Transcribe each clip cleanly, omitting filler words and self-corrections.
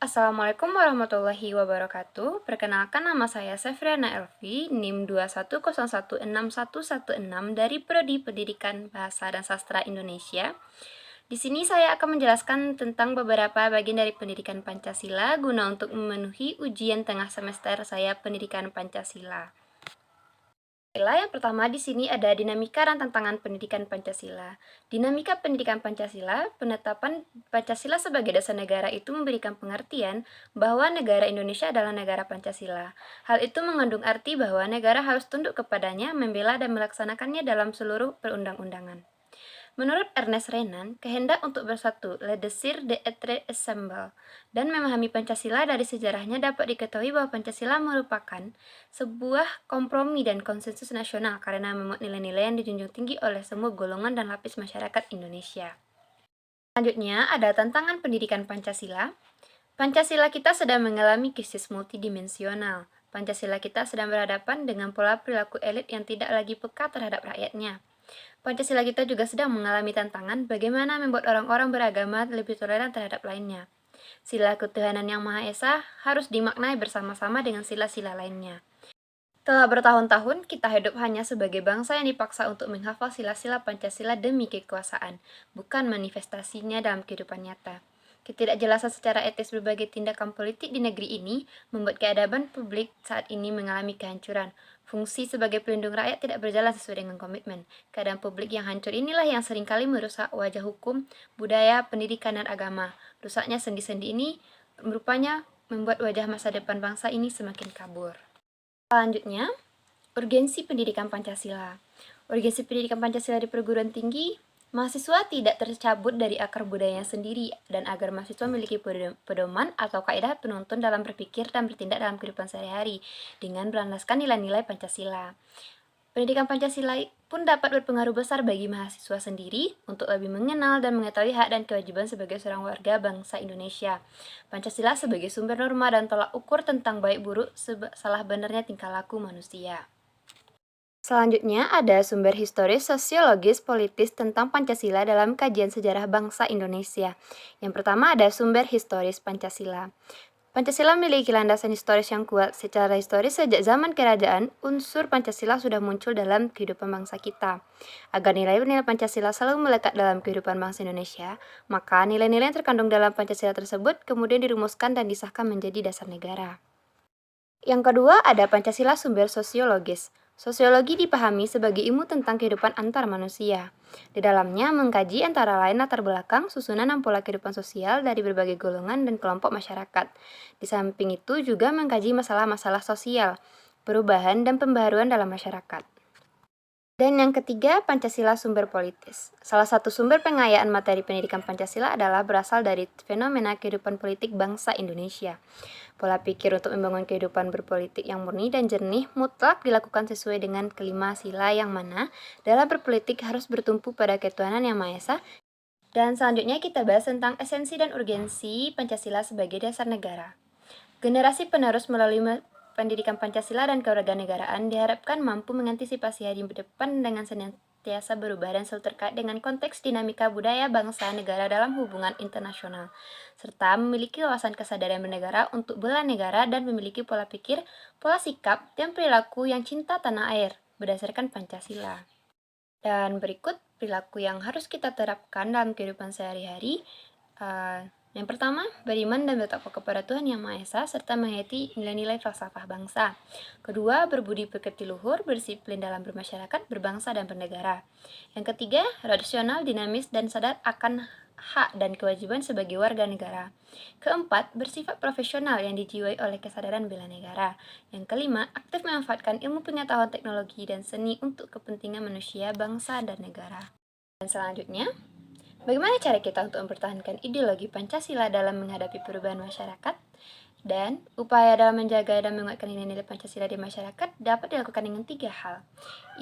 Assalamualaikum warahmatullahi wabarakatuh. Perkenalkan, nama saya Sefriana Elvi, NIM 210161116 dari Prodi Pendidikan Bahasa dan Sastra Indonesia. Di sini saya akan menjelaskan tentang beberapa bagian dari pendidikan Pancasila guna untuk memenuhi ujian tengah semester saya Pendidikan Pancasila. Yang pertama di sini ada dinamika dan tantangan pendidikan Pancasila. Dinamika pendidikan Pancasila, penetapan Pancasila sebagai dasar negara itu memberikan pengertian bahwa negara Indonesia adalah negara Pancasila. Hal itu mengandung arti bahwa negara harus tunduk kepadanya, membela dan melaksanakannya dalam seluruh perundang-undangan. Menurut Ernest Renan, kehendak untuk bersatu, le désir d'être ensemble, dan memahami Pancasila dari sejarahnya dapat diketahui bahwa Pancasila merupakan sebuah kompromi dan konsensus nasional karena memuat nilai-nilai yang dijunjung tinggi oleh semua golongan dan lapis masyarakat Indonesia. Selanjutnya ada tantangan pendidikan Pancasila. Pancasila kita sedang mengalami krisis multidimensional. Pancasila kita sedang berhadapan dengan pola perilaku elit yang tidak lagi peka terhadap rakyatnya. Pancasila kita juga sedang mengalami tantangan bagaimana membuat orang-orang beragama lebih toleran terhadap lainnya. Sila ketuhanan yang Maha Esa harus dimaknai bersama-sama dengan sila-sila lainnya. Telah bertahun-tahun kita hidup hanya sebagai bangsa yang dipaksa untuk menghafal sila-sila Pancasila demi kekuasaan, bukan manifestasinya dalam kehidupan nyata. Ketidakjelasan secara etis berbagai tindakan politik di negeri ini membuat keadaban publik saat ini mengalami kehancuran. Fungsi sebagai pelindung rakyat tidak berjalan sesuai dengan komitmen. Keadaan publik yang hancur inilah yang seringkali merusak wajah hukum, budaya, pendidikan, dan agama. Rusaknya sendi-sendi ini rupanya membuat wajah masa depan bangsa ini semakin kabur. Selanjutnya, urgensi pendidikan Pancasila. Urgensi pendidikan Pancasila di perguruan tinggi, mahasiswa tidak tercabut dari akar budayanya sendiri dan agar mahasiswa memiliki pedoman atau kaidah penuntun dalam berpikir dan bertindak dalam kehidupan sehari-hari dengan berlandaskan nilai-nilai Pancasila. Pendidikan Pancasila pun dapat berpengaruh besar bagi mahasiswa sendiri untuk lebih mengenal dan mengetahui hak dan kewajiban sebagai seorang warga bangsa Indonesia. Pancasila sebagai sumber norma dan tolak ukur tentang baik buruk salah benarnya tingkah laku manusia. Selanjutnya ada sumber historis, sosiologis, politis tentang Pancasila dalam kajian sejarah bangsa Indonesia. Yang pertama ada sumber historis Pancasila. Pancasila memiliki landasan historis yang kuat. Secara historis, sejak zaman kerajaan, unsur Pancasila sudah muncul dalam kehidupan bangsa kita. Agar nilai-nilai Pancasila selalu melekat dalam kehidupan bangsa Indonesia, maka nilai-nilai yang terkandung dalam Pancasila tersebut kemudian dirumuskan dan disahkan menjadi dasar negara. Yang kedua ada Pancasila sumber sosiologis. Sosiologi dipahami sebagai ilmu tentang kehidupan antar manusia. Di dalamnya mengkaji antara lain latar belakang, susunan dan pola kehidupan sosial dari berbagai golongan dan kelompok masyarakat. Di samping itu juga mengkaji masalah-masalah sosial, perubahan dan pembaharuan dalam masyarakat. Dan yang ketiga, Pancasila sumber politis. Salah satu sumber pengayaan materi pendidikan Pancasila adalah berasal dari fenomena kehidupan politik bangsa Indonesia. Pola pikir untuk membangun kehidupan berpolitik yang murni dan jernih mutlak dilakukan sesuai dengan kelima sila yang mana dalam berpolitik harus bertumpu pada ketuhanan yang Maha Esa. Dan selanjutnya kita bahas tentang esensi dan urgensi Pancasila sebagai dasar negara. Generasi penerus melalui pendidikan Pancasila dan kewarganegaraan diharapkan mampu mengantisipasi hari depan dengan senantiasa berubah dan selalu terkait dengan konteks dinamika budaya bangsa negara dalam hubungan internasional, serta memiliki wawasan kesadaran bernegara untuk bela negara dan memiliki pola pikir, pola sikap, dan perilaku yang cinta tanah air berdasarkan Pancasila. Dan berikut perilaku yang harus kita terapkan dalam kehidupan sehari-hari. Yang pertama, beriman dan bertakwa kepada Tuhan Yang Maha Esa serta menghayati nilai-nilai falsafah bangsa. Kedua, berbudi pekerti luhur, berdisiplin dalam bermasyarakat, berbangsa dan bernegara. Yang ketiga, rasional, dinamis dan sadar akan hak dan kewajiban sebagai warga negara. Keempat, bersifat profesional yang dijiwai oleh kesadaran bela negara. Yang kelima, aktif memanfaatkan ilmu pengetahuan teknologi dan seni untuk kepentingan manusia, bangsa dan negara. Dan selanjutnya, bagaimana cara kita untuk mempertahankan ideologi Pancasila dalam menghadapi perubahan masyarakat? Dan upaya dalam menjaga dan menguatkan nilai-nilai Pancasila di masyarakat dapat dilakukan dengan 3 hal,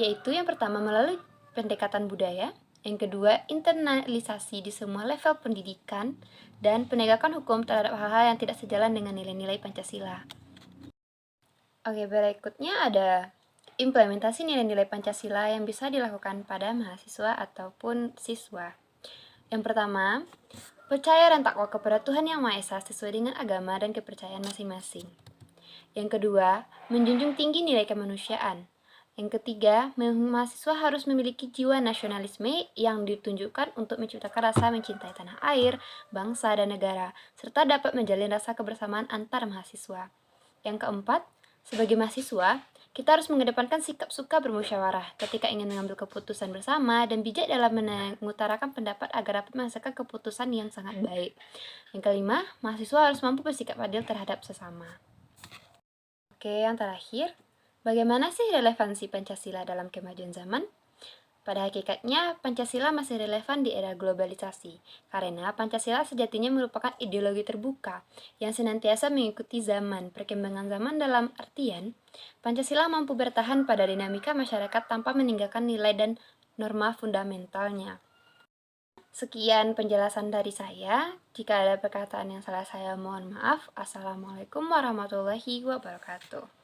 yaitu yang pertama melalui pendekatan budaya, yang kedua internalisasi di semua level pendidikan, dan penegakan hukum terhadap hal-hal yang tidak sejalan dengan nilai-nilai Pancasila. Oke, berikutnya ada implementasi nilai-nilai Pancasila yang bisa dilakukan pada mahasiswa ataupun siswa. Yang pertama, Percaya dan takwa kepada Tuhan Yang Maha Esa sesuai dengan agama dan kepercayaan masing-masing. Yang kedua, menjunjung tinggi nilai kemanusiaan. Yang ketiga, mahasiswa harus memiliki jiwa nasionalisme yang ditunjukkan untuk menciptakan rasa mencintai tanah air, bangsa, dan negara, serta dapat menjalin rasa kebersamaan antar mahasiswa. Yang keempat, sebagai mahasiswa, kita harus mengedepankan sikap suka bermusyawarah ketika ingin mengambil keputusan bersama dan bijak dalam mengutarakan pendapat agar dapat menghasilkan keputusan yang sangat baik. Yang kelima, mahasiswa harus mampu bersikap adil terhadap sesama. Oke, yang terakhir, bagaimana sih relevansi Pancasila dalam kemajuan zaman? Pada hakikatnya, Pancasila masih relevan di era globalisasi, karena Pancasila sejatinya merupakan ideologi terbuka yang senantiasa mengikuti zaman. Perkembangan zaman dalam artian, Pancasila mampu bertahan pada dinamika masyarakat tanpa meninggalkan nilai dan norma fundamentalnya. Sekian penjelasan dari saya. Jika ada perkataan yang salah saya mohon maaf. Assalamualaikum warahmatullahi wabarakatuh.